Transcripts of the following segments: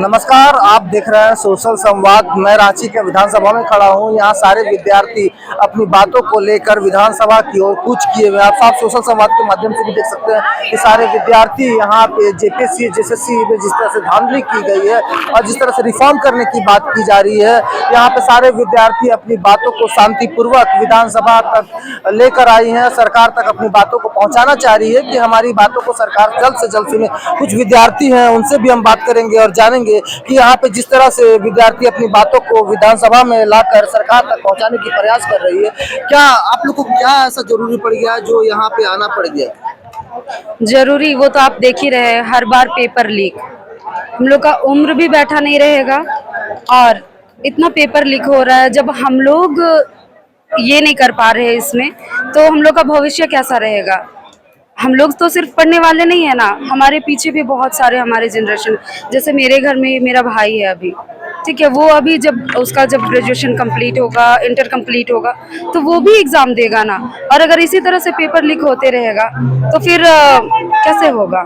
नमस्कार, आप देख रहे हैं सोशल संवाद। मैं रांची के विधानसभा में खड़ा हूं। यहाँ सारे विद्यार्थी अपनी बातों को लेकर विधानसभा की ओर कूच किए हुए हैं। आप सोशल संवाद के माध्यम से भी देख सकते हैं कि सारे विद्यार्थी यहाँ पे जेपीएससी जेएसएससी में जिस तरह से धांधली की गई है और जिस तरह से रिफॉर्म करने की बात की जा रही है, यहाँ पे सारे विद्यार्थी अपनी बातों को शांतिपूर्वक विधानसभा तक लेकर आई है। सरकार तक अपनी बातों को पहुँचाना चाह रही है कि हमारी बातों को सरकार जल्द से जल्द सुने। कुछ विद्यार्थी हैं, उनसे भी हम बात करेंगे और जानेंगे कि यहाँ पे जिस तरह से विद्यार्थी अपनी बातों को विधानसभा में लाकर सरकार तक पहुंचाने की प्रयास कर रही है, क्या आप लोग को क्या ऐसा जरूरी पड़ गया जो यहाँ पे आना पड़ गया? जरूरी वो तो आप देख ही रहे हैं, हर बार पेपर लीक। हम लोग का उम्र भी बैठा नहीं रहेगा और इतना पेपर लीक हो रहा है। जब हम लोग ये नहीं कर पा रहे हैं इसमें, तो हम लोग का भविष्य कैसा रहेगा? हम लोग तो सिर्फ पढ़ने वाले नहीं है ना, हमारे पीछे भी बहुत सारे हमारे जनरेशन, जैसे मेरे घर में मेरा भाई है अभी, ठीक है, वो अभी जब ग्रेजुएशन कंप्लीट होगा, इंटर कंप्लीट होगा, तो वो भी एग्जाम देगा ना। और अगर इसी तरह से पेपर लीक होते रहेगा तो फिर कैसे होगा?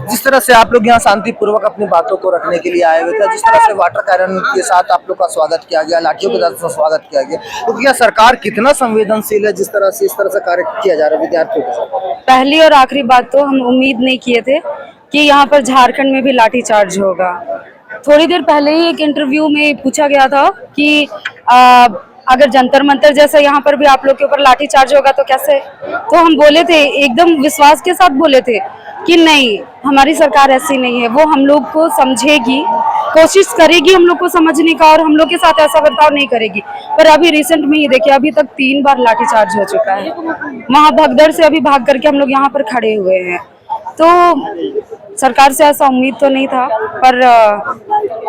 जिस तरह से आप लोग यहाँ शांतिपूर्वक अपनी बातों को रखने के लिए आए हुए थे, जिस तरह से वाटर कैनन के साथ आप लोग का स्वागत किया गया, लाठियों के साथ स्वागत किया गया, तो क्या सरकार कितना संवेदनशील है जिस तरह से इस तरह से कार्य किया जा रहा है विद्यार्थियों के साथ? पहली और आखिरी बात तो हम उम्मीद नहीं किए थे कि यहाँ पर झारखंड में भी लाठीचार्ज होगा। थोड़ी देर पहले ही एक इंटरव्यू में पूछा गया था कि अगर जंतर मंतर जैसा यहाँ पर भी आप लोग के ऊपर लाठीचार्ज होगा तो कैसे? तो हम बोले थे, एकदम विश्वास के साथ बोले थे कि नहीं, हमारी सरकार ऐसी नहीं है, वो हम लोग को समझेगी, कोशिश करेगी हम लोग को समझने का और हम लोग के साथ ऐसा बर्ताव नहीं करेगी। पर अभी रिसेंट में ही देखिए, अभी तक 3 बार लाठीचार्ज हो चुका है। वहां भगदड़ से अभी भाग करके हम लोग यहाँ पर खड़े हुए हैं। तो सरकार से ऐसा उम्मीद तो नहीं था, पर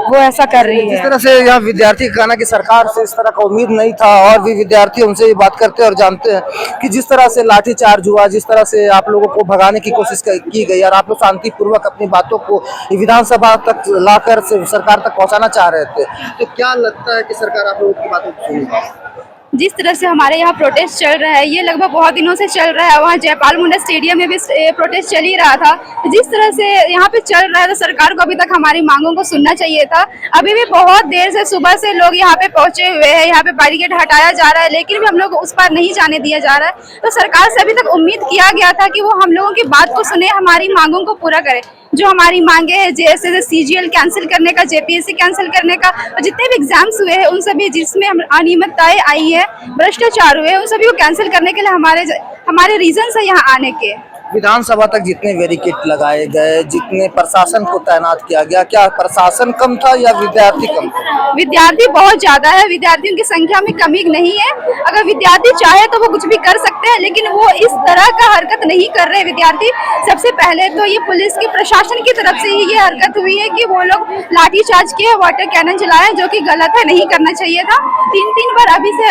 वो ऐसा कर रही है। जिस तरह से यहाँ विद्यार्थी का कहना कि सरकार से इस तरह का उम्मीद नहीं था, और भी विद्यार्थी उनसे ये बात करते हैं और जानते हैं कि जिस तरह से लाठीचार्ज हुआ, जिस तरह से आप लोगों को भगाने की कोशिश की गई और आप लोग शांतिपूर्वक अपनी बातों को विधानसभा तक लाकर सरकार तक पहुँचाना चाह रहे थे, तो क्या लगता है कि सरकार आप लोगों की बातों को सुनेगी? जिस तरह से हमारे यहाँ प्रोटेस्ट चल रहा है, ये लगभग बहुत दिनों से चल रहा है। वहाँ जयपाल मुंडा स्टेडियम में भी प्रोटेस्ट चल ही रहा था। जिस तरह से यहाँ पे चल रहा है, तो सरकार को अभी तक हमारी मांगों को सुनना चाहिए था। अभी भी बहुत देर से, सुबह से लोग यहाँ पे पहुंचे हुए हैं। यहाँ पे बैरिकेड हटाया जा रहा है, लेकिन भी हम लोग उस पर नहीं जाने दिया जा रहा है। तो सरकार से अभी तक उम्मीद किया गया था कि वो हम लोगों की बात को सुने, हमारी मांगों को पूरा करे। जो हमारी मांगे हैं, जैसे सीजीएल कैंसिल करने का, जेपीएससी कैंसिल करने का, और जितने भी एग्जाम्स हुए हैं उन सभी जिसमें अनियमितताएं आई है, भ्रष्टाचार हुए, उन सभी को कैंसिल करने के लिए हमारे रीजन है यहाँ आने के। विधानसभा तक जितने बैरिकेड लगाए गए, जितने प्रशासन को तैनात किया गया, क्या प्रशासन कम था या विद्यार्थी कम था? विद्यार्थी बहुत ज्यादा है, विद्यार्थियों की संख्या में कमी नहीं है। अगर विद्यार्थी चाहे तो वो कुछ भी कर सकते हैं, लेकिन वो इस तरह का हरकत नहीं कर रहे विद्यार्थी। सबसे पहले तो ये पुलिस के प्रशासन की तरफ से ही ये हरकत हुई है कि वो लोग लाठीचार्ज किए, वाटर कैनन चलाए, जो कि गलत है, नहीं करना चाहिए था। 3 बार अभी से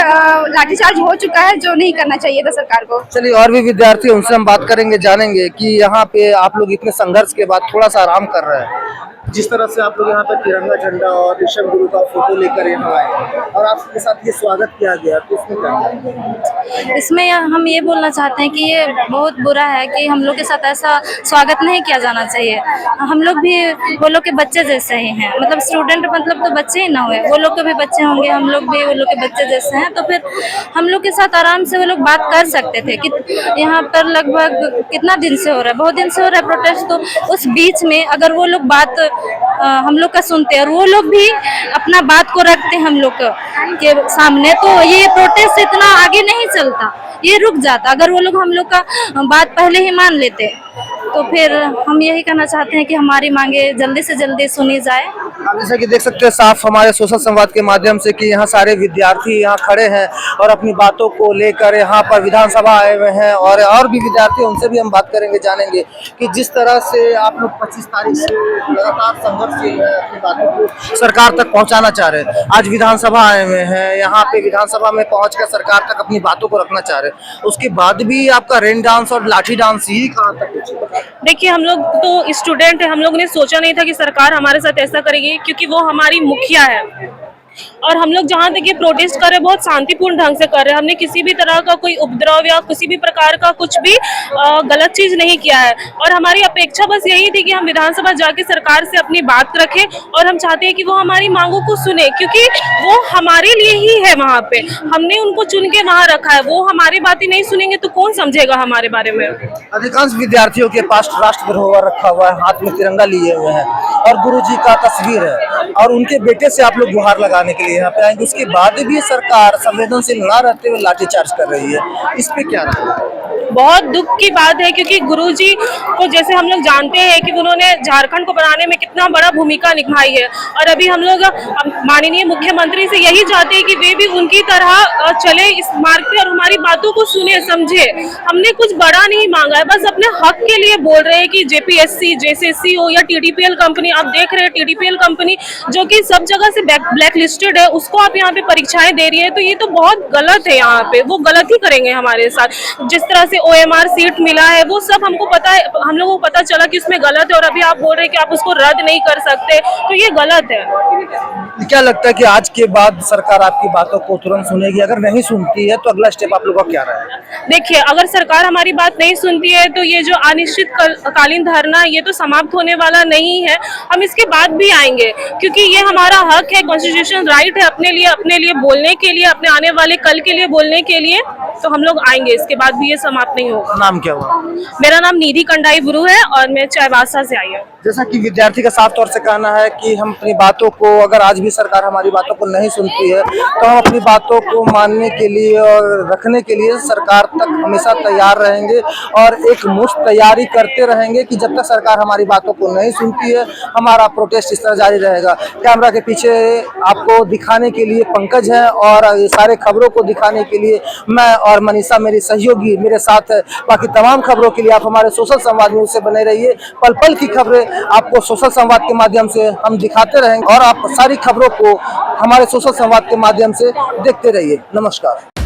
लाठीचार्ज हो चुका है, जो नहीं करना चाहिए था सरकार को। चलिए, और भी विद्यार्थी, उनसे हम बात करेंगे, जानेंगे कि यहाँ पे आप लोग इतने संघर्ष के बाद थोड़ा सा आराम कर रहे हैं। जिस तरह से आप लोग यहाँ पे तिरंगा झंडा और ऋषभ गुरु का फोटो लेकर यहाँ आए और आपके साथ ये स्वागत किया गया, तो इसमें क्या? इसमें हम ये बोलना चाहते हैं कि ये बहुत बुरा है कि हम लोग के साथ ऐसा स्वागत नहीं किया जाना चाहिए। हम लोग भी वो लोग के बच्चे जैसे ही हैं, मतलब स्टूडेंट मतलब तो बच्चे ही ना हुए, वो लोग के भी बच्चे होंगे, हम लोग भी वो लोग के बच्चे जैसे हैं। तो फिर हम लोग के साथ आराम से वो लोग बात कर सकते थे कि यहाँ पर लगभग कितना दिन से हो रहा है, बहुत दिन से हो रहा है प्रोटेस्ट। तो उस बीच में अगर वो लोग बात हम लोग का सुनते हैं और वो लोग भी अपना बात को रखते हैं हम लोग के सामने, तो ये प्रोटेस्ट इतना आगे नहीं चलता, ये रुक जाता। अगर वो लोग हम लोग का बात पहले ही मान लेते, तो फिर हम यही कहना चाहते हैं कि हमारी मांगे जल्दी से जल्दी सुनी जाए। आप जैसा कि देख सकते हैं साफ हमारे सोशल संवाद के माध्यम से कि यहाँ सारे विद्यार्थी यहाँ खड़े हैं और अपनी बातों को लेकर यहाँ पर विधानसभा आए हुए हैं, और भी विद्यार्थी, उनसे भी हम बात करेंगे, जानेंगे कि जिस तरह से आप लोग 25 तारीख से लगातार संघर्ष किए हैं, अपनी बातों को सरकार तक पहुँचाना चाह रहे हैं। आज विधानसभा आए हुए हैं, यहाँ पे विधानसभा में पहुँच कर सरकार तक अपनी बातों को रखना चाह रहे हैं। उसके बाद भी आपका रेन डांस और लाठी डांस ही कहाँ तक? देखिए, हम लोग तो स्टूडेंट है, हम लोग ने सोचा नहीं था कि सरकार हमारे साथ ऐसा करेगी, क्योंकि वो हमारी मुखिया है। और हम लोग जहाँ तक ये प्रोटेस्ट कर रहे हैं बहुत शांतिपूर्ण ढंग से कर रहे हैं। हमने किसी भी तरह का कोई उपद्रव या किसी भी प्रकार का कुछ भी गलत चीज नहीं किया है। और हमारी अपेक्षा बस यही थी कि हम विधानसभा जाके सरकार से अपनी बात रखें और हम चाहते हैं कि वो हमारी मांगों को सुने, क्योंकि वो हमारे लिए ही है। वहाँ पे हमने उनको चुन के वहाँ रखा है, वो हमारी बातें नहीं सुनेंगे तो कौन समझेगा हमारे बारे में। अधिकांश विद्यार्थियों के पास राष्ट्रध्वज रखा हुआ है, हाथ में तिरंगा लिए हुए हैं और गुरुजी का तस्वीर है और उनके बेटे से आप लोग गुहार लगाने के लिए यहाँ पे आएंगे। उसके बाद भी सरकार संवेदनशील ना रहते हुए लाठीचार्ज कर रही है, इस पे क्या है? बहुत दुख की बात है, क्योंकि गुरुजी को जैसे हम लोग जानते हैं कि उन्होंने झारखंड को बनाने में कितना बड़ा भूमिका निभाई है। और अभी हम लोग माननीय मुख्यमंत्री से यही चाहते हैं कि वे भी उनकी तरह चले इस मार्ग पे और हमारी बातों को सुने समझे। हमने कुछ बड़ा नहीं मांगा है, बस अपने हक के लिए बोल रहे हैं कि जेपीएससी जेसीसी हो या टीडीपीएल कंपनी, आप देख रहे हैं टीडीपीएल कंपनी जो कि सब जगह से ब्लैक लिस्टेड है, उसको आप यहाँ पे परीक्षाएं दे रही है, तो ये तो बहुत गलत है। यहाँ पे वो गलत ही करेंगे हमारे साथ। जिस तरह से OMR सीट मिला है वो सब हमको पता है, हम लोगों को पता चला कि उसमें गलत है और अभी आप बोल रहे हैं कि आप उसको रद्द नहीं कर सकते, तो ये गलत है। क्या लगता है कि आज के बाद सरकार आपकी बातों को तुरंत सुनेगी? अगर नहीं सुनती है तो अगला स्टेप आप लोगों का क्या रहेगा? देखिए, अगर सरकार हमारी बात नहीं सुनती है तो ये जो अनिश्चितकालीन धरना ये तो समाप्त होने वाला नहीं है। हम इसके बाद भी आएंगे, क्योंकि ये हमारा हक है, कॉन्स्टिट्यूशन राइट है अपने लिए बोलने के लिए, अपने आने वाले कल के लिए बोलने के लिए। तो हम लोग आएंगे, इसके बाद भी ये समाप्त नहीं होगा। नाम क्या हुआ? मेरा नाम निधि कंडाई बुरू है और मैं चाईबासा से आई हूँ। जैसा कि विद्यार्थी का साफ तौर से कहना है कि हम अपनी बातों को, अगर आज भी सरकार हमारी बातों को नहीं सुनती है तो हम अपनी बातों को मानने के लिए और रखने के लिए सरकार तक हमेशा तैयार रहेंगे और एक मुश्त तैयारी करते रहेंगे कि जब तक सरकार हमारी बातों को नहीं सुनती है हमारा प्रोटेस्ट इस तरह जारी रहेगा। कैमरा के पीछे आपको दिखाने के लिए पंकज है और ये सारे खबरों को दिखाने के लिए मैं और मनीषा मेरी सहयोगी मेरे साथ है। बाकी तमाम खबरों के लिए आप हमारे सोशल संवाद न्यूज़ से बने रहिए। पल पल की खबरें आपको सोशल संवाद के माध्यम से हम दिखाते रहेंगे और आप सारी खबरों को हमारे सोशल संवाद के माध्यम से देखते रहिए। नमस्कार।